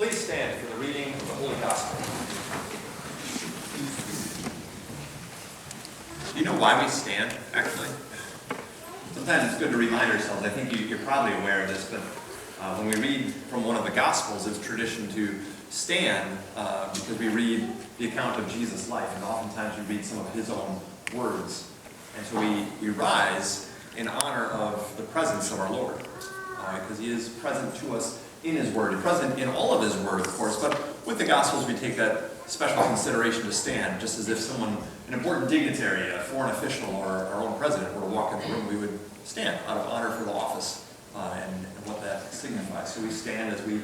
Please stand for the reading of the Holy Gospel. Do you know why we stand, actually? Sometimes it's good to remind ourselves. I think you're probably aware of this, but when we read from one of the Gospels, it's tradition to stand because we read the account of Jesus' life, and oftentimes we read some of his own words. And so we rise in honor of the presence of our Lord, because he is present to us in his word, present in all of his word, of course, but with the Gospels we take that special consideration to stand, just as if someone, an important dignitary, a foreign official, or our own president were to walk in the room, we would stand out of honor for the office and what that signifies. So we stand as we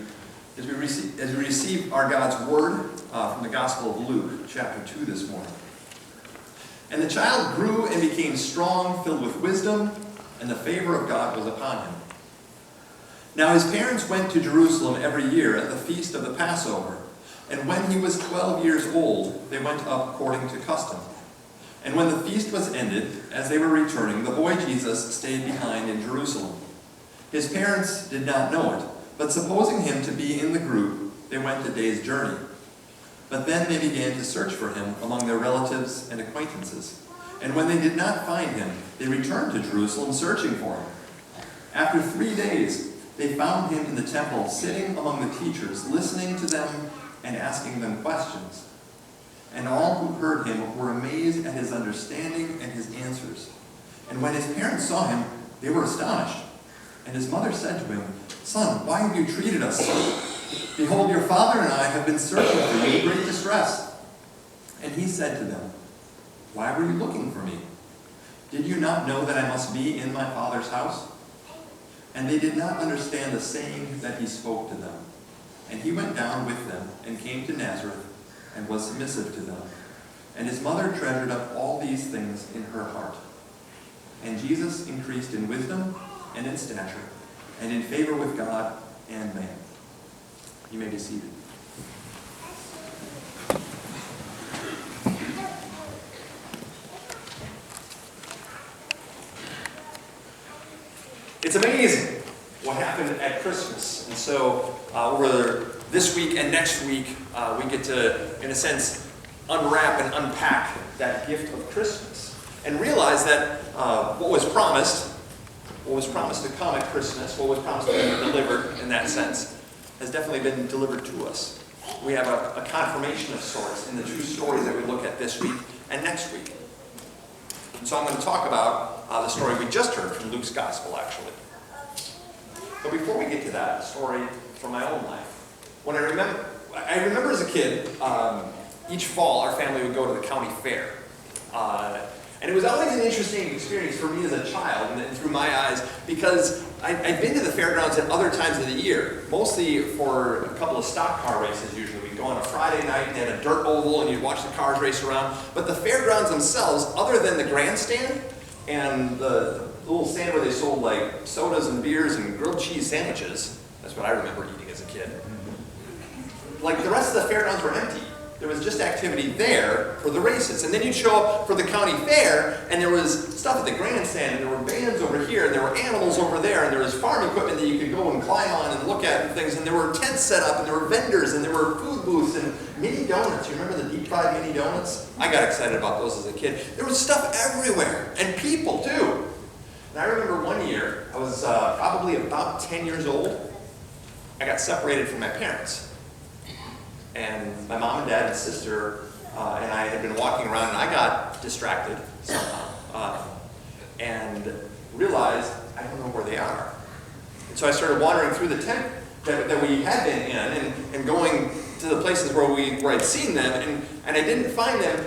receive our God's word from the Gospel of Luke, chapter 2 this morning. And the child grew and became strong, filled with wisdom, and the favor of God was upon him. Now his parents went to Jerusalem every year at the feast of the Passover, and when he was 12 years old, they went up according to custom. And when the feast was ended, as they were returning, the boy Jesus stayed behind in Jerusalem. His parents did not know it, but supposing him to be in the group, they went a day's journey. But then they began to search for him among their relatives and acquaintances. And when they did not find him, they returned to Jerusalem searching for him. After 3 days, they found him in the temple, sitting among the teachers, listening to them and asking them questions. And all who heard him were amazed at his understanding and his answers. And when his parents saw him, they were astonished. And his mother said to him, "Son, why have you treated us so? Behold, your father and I have been searching for you in great distress." And he said to them, "Why were you looking for me? Did you not know that I must be in my Father's house?" And they did not understand the saying that he spoke to them. And he went down with them and came to Nazareth and was submissive to them. And his mother treasured up all these things in her heart. And Jesus increased in wisdom and in stature and in favor with God and man. You may be seated. It's amazing what happened at Christmas. And so over this week and next week, we get to, in a sense, unwrap and unpack that gift of Christmas and realize that what was promised to come at Christmas, what was promised to be delivered in that sense, has definitely been delivered to us. We have a confirmation of sorts in the two stories that we look at this week and next week. And so I'm going to talk about the story we just heard from Luke's Gospel, actually. But before we get to that, a story from my own life. When I remember as a kid, each fall our family would go to the county fair. And it was always an interesting experience for me as a child, and through my eyes, because I'd been to the fairgrounds at other times of the year, mostly for a couple of stock car races usually. We'd go on a Friday night and they had a dirt oval and you'd watch the cars race around. But the fairgrounds themselves, other than the grandstand and the little stand where they sold like sodas and beers and grilled cheese sandwiches, that's what I remember eating as a kid, like the rest of the fairgrounds were empty. There was just activity there for the races. And then you'd show up for the county fair, and there was stuff at the grandstand, and there were bands over here, and there were animals over there, and there was farm equipment that you could go and climb on and look at and things, and there were tents set up, and there were vendors, and there were food booths, and mini donuts. You remember the deep-fried mini donuts? I got excited about those as a kid. There was stuff everywhere, and people, too. And I remember one year, I was probably about 10 years old. I got separated from my parents. And my mom and dad and sister and I had been walking around, and I got distracted somehow and realized I don't know where they are. And so I started wandering through the tent that we had been in and going to the places where I'd seen them, and I didn't find them.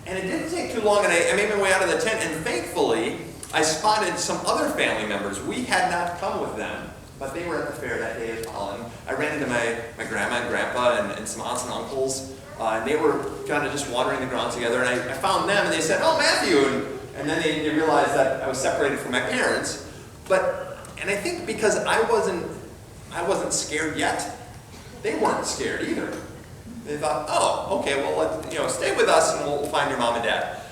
And it didn't take too long, and I made my way out of the tent, and thankfully I spotted some other family members. We had not come with them, but they were at the fair that day as well. And I ran into my grandma and grandpa and some aunts and uncles, and they were kind of just wandering the grounds together. And I found them, and they said, "Oh, Matthew!" And then they realized that I was separated from my parents. And I think because I wasn't scared yet, they weren't scared either. They thought, "Oh, okay, well, stay with us, and we'll find your mom and dad."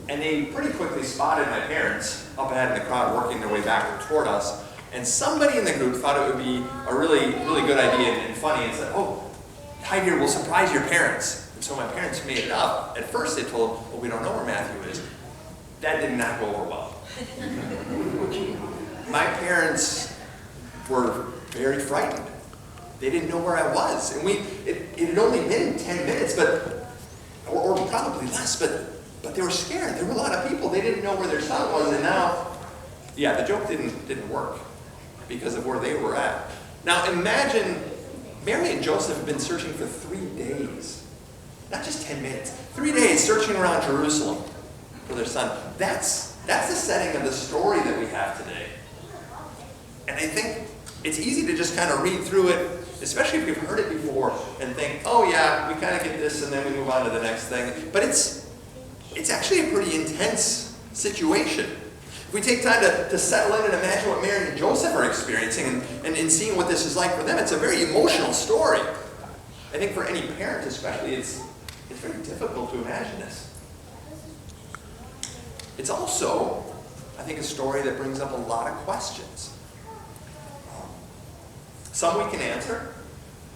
And they pretty quickly spotted my parents up ahead in the crowd working their way back toward us. And somebody in the group thought it would be a really, really good idea and funny and said, oh, hide here, we'll surprise your parents. And so my parents made it up. At first they told, well, we don't know where Matthew is. That did not go over well. My parents were very frightened. They didn't know where I was. And it had only been 10 minutes, or probably less, but they were scared. There were a lot of people. They didn't know where their son was, and now, yeah, the joke didn't work because of where they were at. Now imagine Mary and Joseph have been searching for 3 days. Not just 10 minutes. 3 days searching around Jerusalem for their son. That's the setting of the story that we have today. And I think it's easy to just kind of read through it, especially if you've heard it before, and think, oh yeah, we kind of get this and then we move on to the next thing. But it's actually a pretty intense situation. If we take time to settle in and imagine what Mary and Joseph are experiencing and seeing what this is like for them, it's a very emotional story. I think for any parent especially, it's very difficult to imagine this. It's also, I think, a story that brings up a lot of questions. Some we can answer.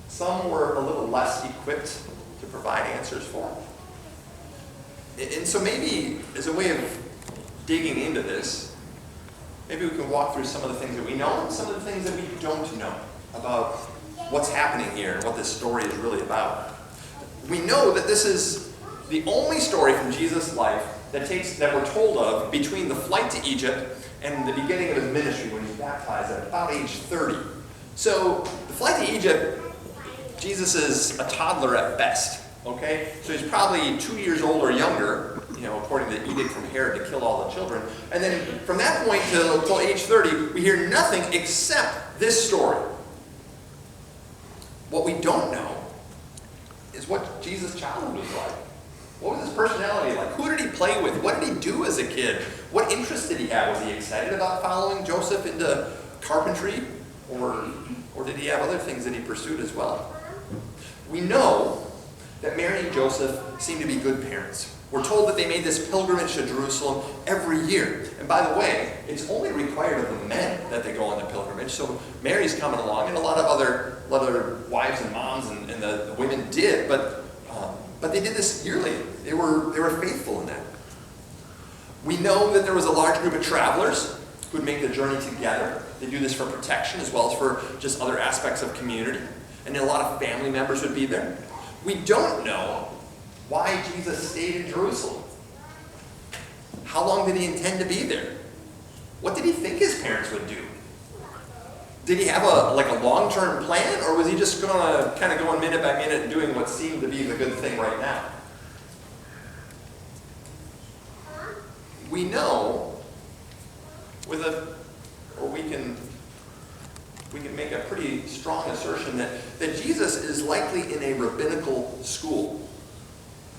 Some we're a little less equipped to provide answers for. And so maybe as a way of digging into this, maybe we can walk through some of the things that we know and some of the things that we don't know about what's happening here and what this story is really about. We know that this is the only story from Jesus' life that we're told of between the flight to Egypt and the beginning of his ministry when he was baptized at about age 30. So the flight to Egypt, Jesus is a toddler at best. Okay? So he's probably 2 years old or younger, according to the edict from Herod to kill all the children. And then from that point till age 30, we hear nothing except this story. What we don't know is what Jesus' childhood was like. What was his personality like? Who did he play with? What did he do as a kid? What interests did he have? Was he excited about following Joseph into carpentry? Or did he have other things that he pursued as well? We know that Mary and Joseph seem to be good parents. We're told that they made this pilgrimage to Jerusalem every year. And by the way, it's only required of the men that they go on the pilgrimage. So Mary's coming along, and a lot of other wives and moms and the women did, but they did this yearly. They were faithful in that. We know that there was a large group of travelers who would make the journey together. They do this for protection as well as for just other aspects of community. And then a lot of family members would be there. We don't know why Jesus stayed in Jerusalem. How long did he intend to be there? What did he think his parents would do? Did he have a long-term plan, or was he just going to kind of go minute by minute and doing what seemed to be the good thing right now? We know we can make a pretty strong assertion that Jesus is likely in a rabbinical school.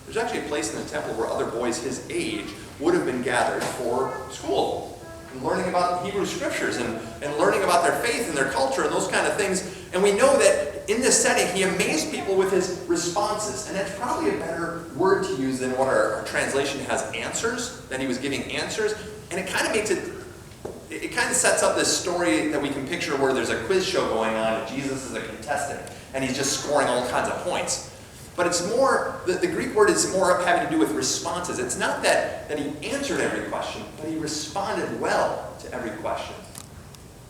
There's actually a place in the temple where other boys his age would have been gathered for school and learning about Hebrew scriptures and learning about their faith and their culture and those kind of things. And we know that in this setting, he amazed people with his responses. And that's probably a better word to use than what our translation has, answers, that he was giving answers. And it kind of makes it kind of sets up this story that we can picture where there's a quiz show going on and Jesus is a contestant and he's just scoring all kinds of points. But it's more, the Greek word is more having to do with responses. It's not that he answered every question, but he responded well to every question,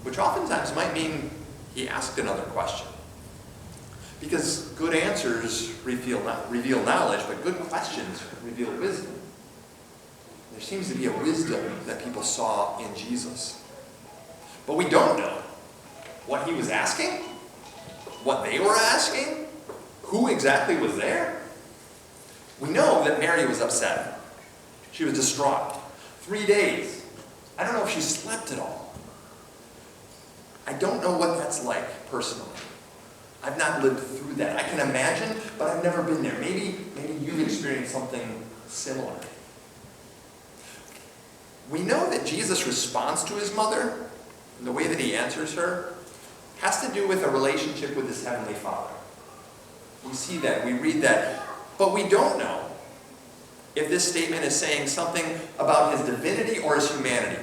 which oftentimes might mean he asked another question. Because good answers reveal knowledge, but good questions reveal wisdom. There seems to be a wisdom that people saw in Jesus. But we don't know what he was asking, what they were asking, who exactly was there. We know that Mary was upset. She was distraught. 3 days. I don't know if she slept at all. I don't know what that's like personally. I've not lived through that. I can imagine, but I've never been there. Maybe you've experienced something similar. We know that Jesus' response to his mother, and the way that he answers her, has to do with a relationship with his heavenly Father. We see that, we read that, but we don't know if this statement is saying something about his divinity or his humanity.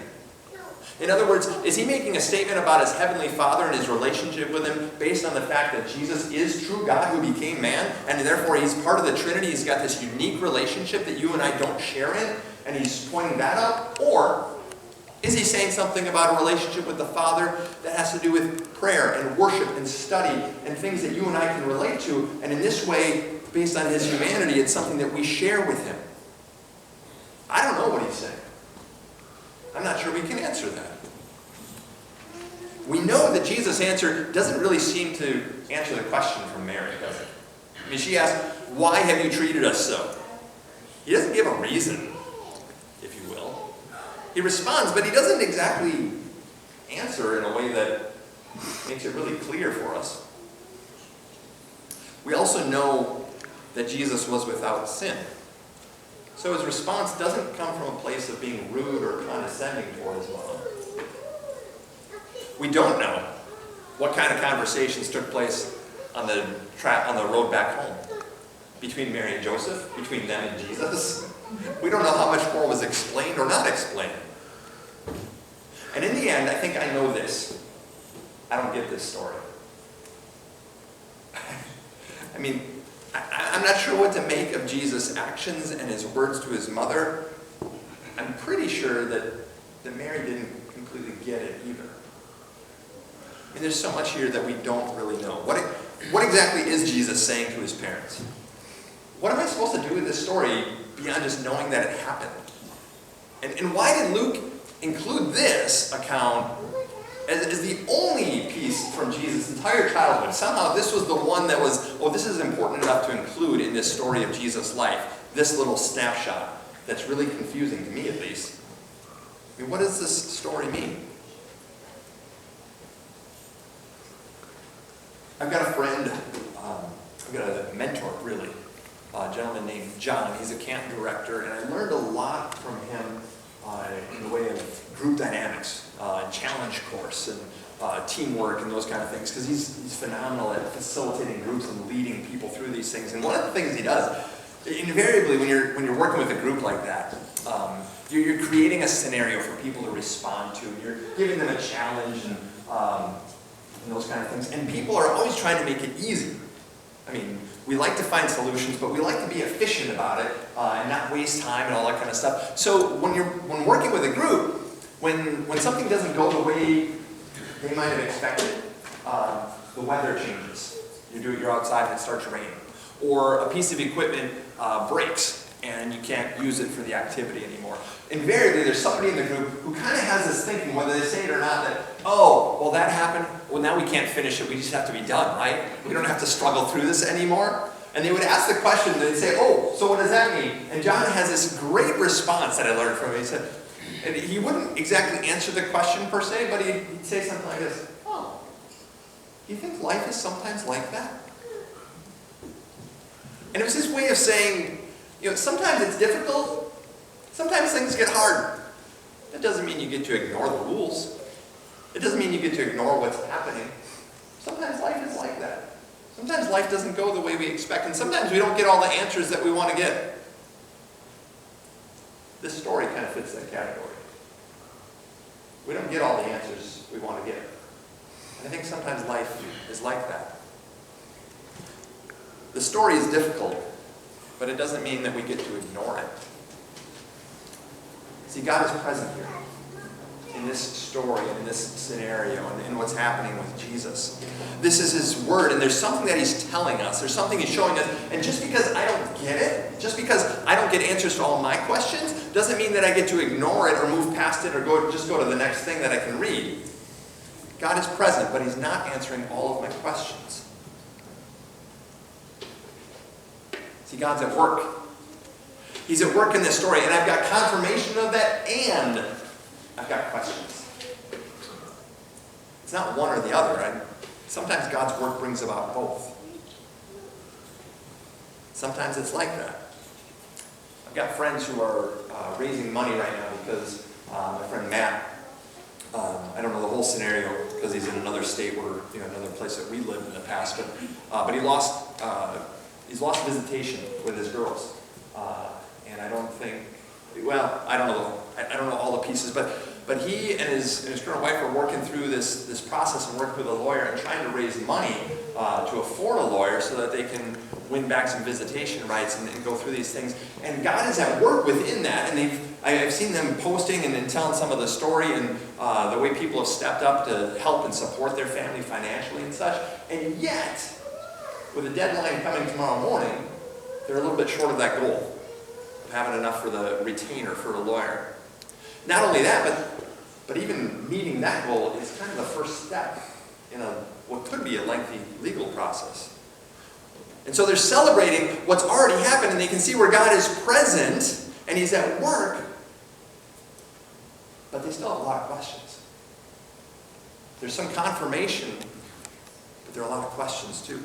In other words, is he making a statement about his heavenly Father and his relationship with him based on the fact that Jesus is true God who became man, and therefore he's part of the Trinity, he's got this unique relationship that you and I don't share in, and he's pointing that out? Or is he saying something about a relationship with the Father that has to do with prayer and worship and study and things that you and I can relate to, and in this way, based on his humanity, it's something that we share with him? I don't know what he's saying. I'm not sure we can answer that. We know that Jesus' answer doesn't really seem to answer the question from Mary, does it? I mean, she asks, "Why have you treated us so?" He doesn't give a reason, if you will. He responds, but he doesn't exactly answer in a way that makes it really clear for us. We also know that Jesus was without sin. So his response doesn't come from a place of being rude or condescending toward his mom. We don't know what kind of conversations took place on the road back home between Mary and Joseph, between them and Jesus. We don't know how much more was explained or not explained. And in the end, I think I know this. I don't get this story. I mean, I'm not sure what to make of Jesus' actions and his words to his mother. I'm pretty sure that Mary didn't completely get it either. I mean, there's so much here that we don't really know. What exactly is Jesus saying to his parents? What am I supposed to do with this story beyond just knowing that it happened? And why did Luke include this account as the only piece from Jesus' entire childhood? Somehow this was the one that was, this is important enough to include in this story of Jesus' life, this little snapshot that's really confusing to me at least. I mean, what does this story mean? I've got a friend, I've got a mentor really, a gentleman named John. He's a camp director, and I learned a lot from him in the way of group dynamics, challenge course, and teamwork, and those kind of things, because he's phenomenal at facilitating groups and leading people through these things. And one of the things he does, invariably, when you're working with a group like that, you're creating a scenario for people to respond to, and you're giving them a challenge and those kind of things. And people are always trying to make it easy. I mean, we like to find solutions, but we like to be efficient about it and not waste time and all that kind of stuff. So when working with a group, when something doesn't go the way they might have expected, the weather changes. You're outside and it starts to rain. Or a piece of equipment breaks and you can't use it for the activity anymore. Invariably, there's somebody in the group who kind of has this thinking, whether they say it or not, that, well, that happened. Well, now we can't finish it. We just have to be done, right? We don't have to struggle through this anymore. And they would ask the question, they'd say, so what does that mean? And John has this great response that I learned from him. He said, and he wouldn't exactly answer the question per se, but he'd say something like this, do you think life is sometimes like that? And it was his way of saying, sometimes it's difficult, sometimes things get hard. That doesn't mean you get to ignore the rules. It doesn't mean you get to ignore what's happening. Sometimes life is like that. Sometimes life doesn't go the way we expect, and sometimes we don't get all the answers that we want to get. This story kind of fits that category. We don't get all the answers we want to get. And I think sometimes life is like that. The story is difficult, but it doesn't mean that we get to ignore it. See, God is present here in this story, in this scenario, and in what's happening with Jesus. This is His Word, and there's something that He's telling us. There's something He's showing us. And just because I don't get it, just because I don't get answers to all my questions, doesn't mean that I get to ignore it or move past it or just go to the next thing that I can read. God is present, but He's not answering all of my questions. See, God's at work. He's at work in this story, and I've got confirmation of that, and I've got questions. It's not one or the other, right? Sometimes God's work brings about both. Sometimes it's like that. I've got friends who are raising money right now because my friend Matt, I don't know the whole scenario because he's in another state where, another place that we lived in the past, but he's lost visitation with his girls. And I don't think, I don't know all the pieces, but But he and his current wife are working through this process and working with a lawyer and trying to raise money to afford a lawyer so that they can win back some visitation rights and go through these things. And God is at work within that. And I've seen them posting and telling some of the story and the way people have stepped up to help and support their family financially and such. And yet, with a deadline coming tomorrow morning, they're a little bit short of that goal of having enough for the retainer for a lawyer. Not only that, but even meeting that goal is kind of the first step in what could be a lengthy legal process. And so they're celebrating what's already happened, and they can see where God is present and he's at work, but they still have a lot of questions. There's some confirmation, but there are a lot of questions too.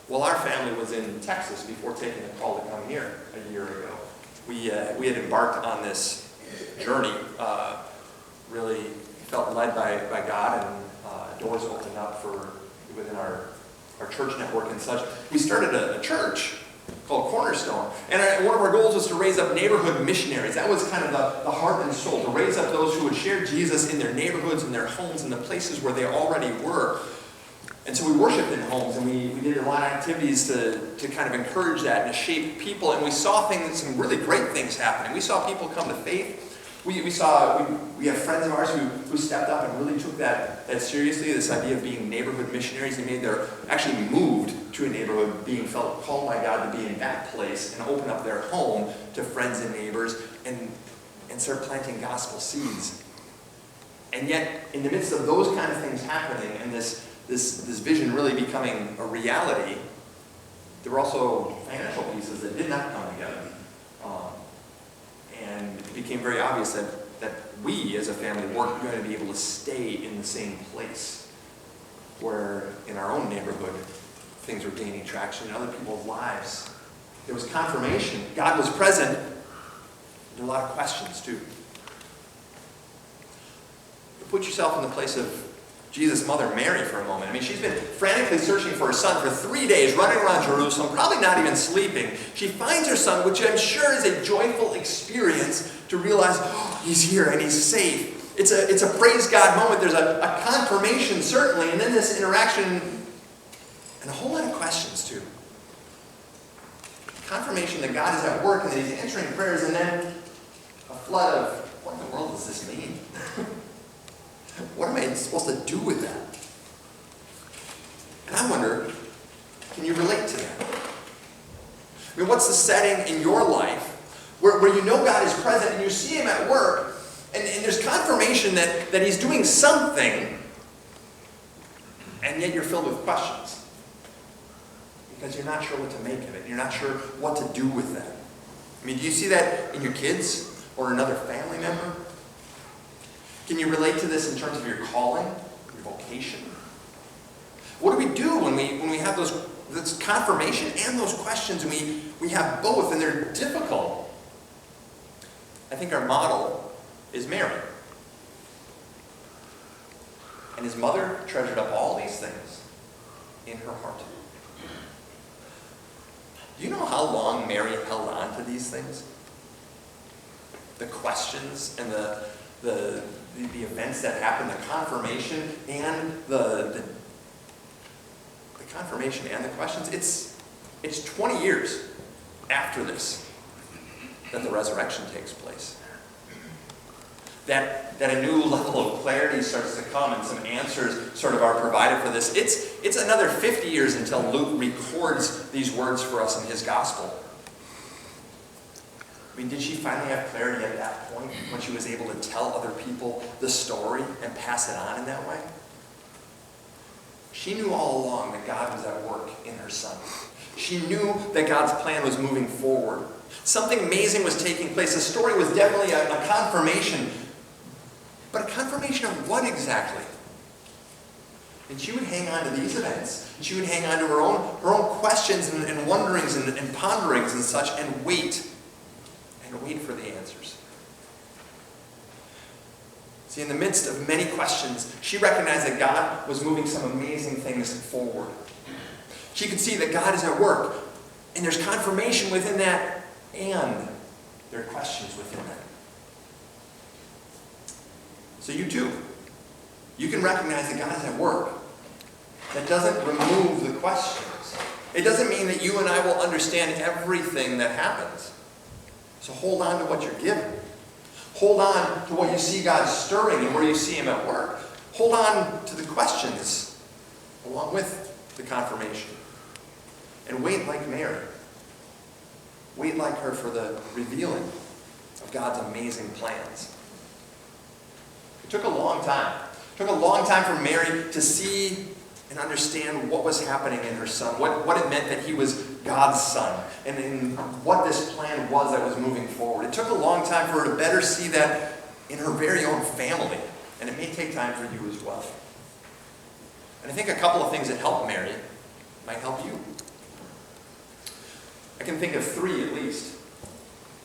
Well, our family was in Texas before taking the call to come here a year ago. We had embarked on this journey, really felt led by God, and doors opened up within our church network and such. We started a church called Cornerstone, and one of our goals was to raise up neighborhood missionaries. That was kind of the heart and soul, to raise up those who would share Jesus in their neighborhoods, in their homes, in the places where they already were. And so we worshiped in homes, and we did a lot of activities to kind of encourage that and to shape people, and we saw some really great things happening. We saw people come to faith. We have friends of ours who stepped up and really took that seriously, this idea of being neighborhood missionaries. They actually moved to a neighborhood, felt called by God to be in that place and open up their home to friends and neighbors and start planting gospel seeds. And yet, in the midst of those kind of things happening and this vision really becoming a reality, there were also financial pieces that did not come together. And it became very obvious that we as a family weren't going to be able to stay in the same place where in our own neighborhood things were gaining traction in other people's lives. There was confirmation. God was present. There were a lot of questions too. Put yourself in the place of Jesus' mother, Mary, for a moment. She's been frantically searching for her son for 3 days, running around Jerusalem, probably not even sleeping. She finds her son, which I'm sure is a joyful experience to realize, oh, he's here and he's safe. It's a praise God moment. There's a confirmation, certainly, and then this interaction and a whole lot of questions, too. Confirmation that God is at work and that he's answering prayers, and then a flood of, what in the world does this mean? What am I supposed to do with that? And I wonder, can you relate to that? What's the setting in your life where you know God is present and you see him at work and there's confirmation that he's doing something, and yet you're filled with questions because you're not sure what to make of it. You're not sure what to do with that. Do you see that in your kids or another family member? Can you relate to this in terms of your calling, your vocation? What do we do when we have this confirmation and those questions, and we have both, and they're difficult? I think our model is Mary. And his mother treasured up all these things in her heart. Do you know how long Mary held on to these things? The questions and the events that happened, the confirmation and the confirmation and the questions. It's 20 years after this that the resurrection takes place. That a new level of clarity starts to come and some answers sort of are provided for this. It's another 50 years until Luke records these words for us in his gospel. Did she finally have clarity at that point when she was able to tell other people the story and pass it on in that way? She knew all along that God was at work in her son. She knew that God's plan was moving forward. Something amazing was taking place. The story was definitely a confirmation. But a confirmation of what exactly? And she would hang on to these events. And she would hang on to her own questions and wonderings and ponderings and such, and wait for the answers. See, in the midst of many questions, she recognized that God was moving some amazing things forward. She could see that God is at work, and there's confirmation within that, and there are questions within that. So you too. You can recognize that God is at work. That doesn't remove the questions. It doesn't mean that you and I will understand everything that happens. So hold on to what you're given. Hold on to what you see God stirring and where you see Him at work. Hold on to the questions along with the confirmation. And wait like Mary. Wait like her for the revealing of God's amazing plans. It took a long time. It took a long time for Mary to see and understand what was happening in her son, what it meant that he was God's son, and what this plan was that was moving forward. It took a long time for her to better see that in her very own family, and it may take time for you as well. And I think a couple of things that helped Mary might help you. I can think of 3 at least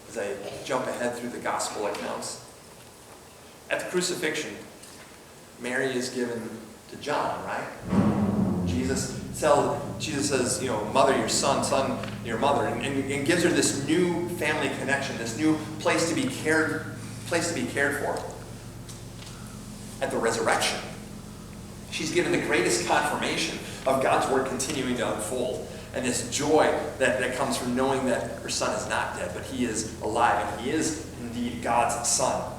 as I jump ahead through the gospel accounts. At the crucifixion, Mary is given to John, right? Jesus says, mother your son your mother, and gives her this new family connection, this new place to be cared for. At the resurrection, she's given the greatest confirmation of God's word continuing to unfold, and this joy that comes from knowing that her son is not dead, but he is alive, and he is indeed God's son.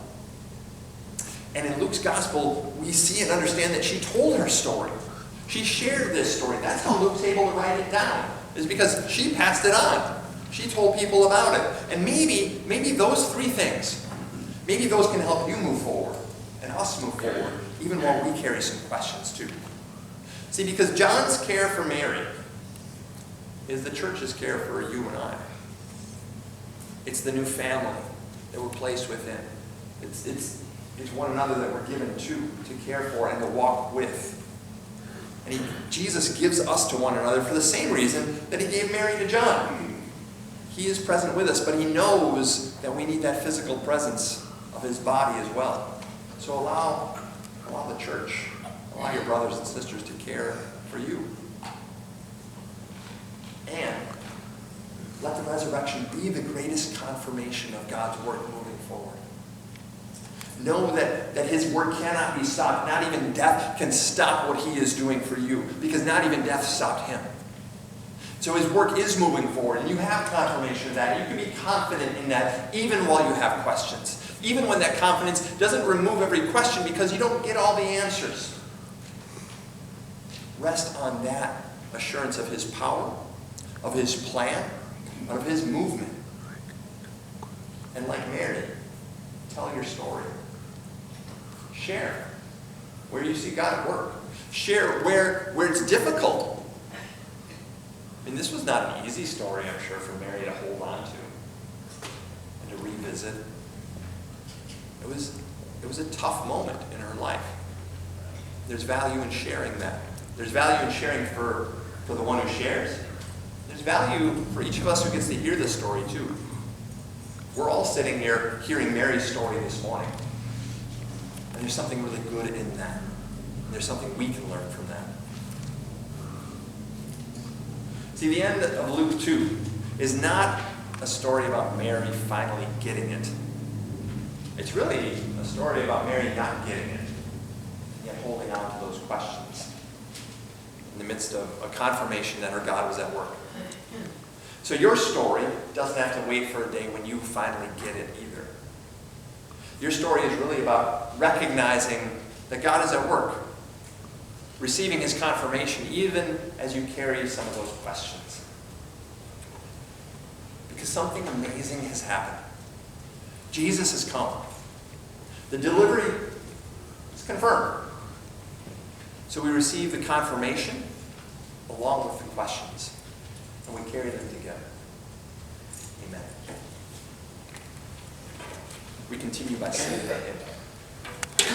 And in Luke's gospel, we see and understand that she told her story. She shared this story. That's how Luke's able to write it down, is because she passed it on. She told people about it. And maybe those 3 things, maybe those can help you move forward and us move forward, even while we carry some questions too. See, because John's care for Mary is the church's care for you and I. It's the new family that we're placed within. It's one another that we're given to care for and to walk with. And Jesus gives us to one another for the same reason that He gave Mary to John. He is present with us, but He knows that we need that physical presence of His body as well. So allow the church, allow your brothers and sisters to care for you. And let the resurrection be the greatest confirmation of God's work moving forward. Know that His work cannot be stopped. Not even death can stop what He is doing for you, because not even death stopped Him. So His work is moving forward, and you have confirmation of that. You can be confident in that even while you have questions. Even when that confidence doesn't remove every question because you don't get all the answers. Rest on that assurance of His power, of His plan, of His movement. And like Mary, tell your story. Share where you see God at work. Share where it's difficult. I mean, this was not an easy story, I'm sure, for Mary to hold on to and to revisit. It was a tough moment in her life. There's value in sharing that. There's value in sharing for the one who shares. There's value for each of us who gets to hear this story too. We're all sitting here hearing Mary's story this morning. And there's something really good in that. And there's something we can learn from that. See, the end of Luke 2 is not a story about Mary finally getting it. It's really a story about Mary not getting it, yet holding on to those questions in the midst of a confirmation that her God was at work. So your story doesn't have to wait for a day when you finally get it either. Your story is really about recognizing that God is at work, receiving His confirmation even as you carry some of those questions. Because something amazing has happened. Jesus has come. The delivery is confirmed. So we receive the confirmation along with the questions, and we carry them together. Amen. We continue by singing that hymn.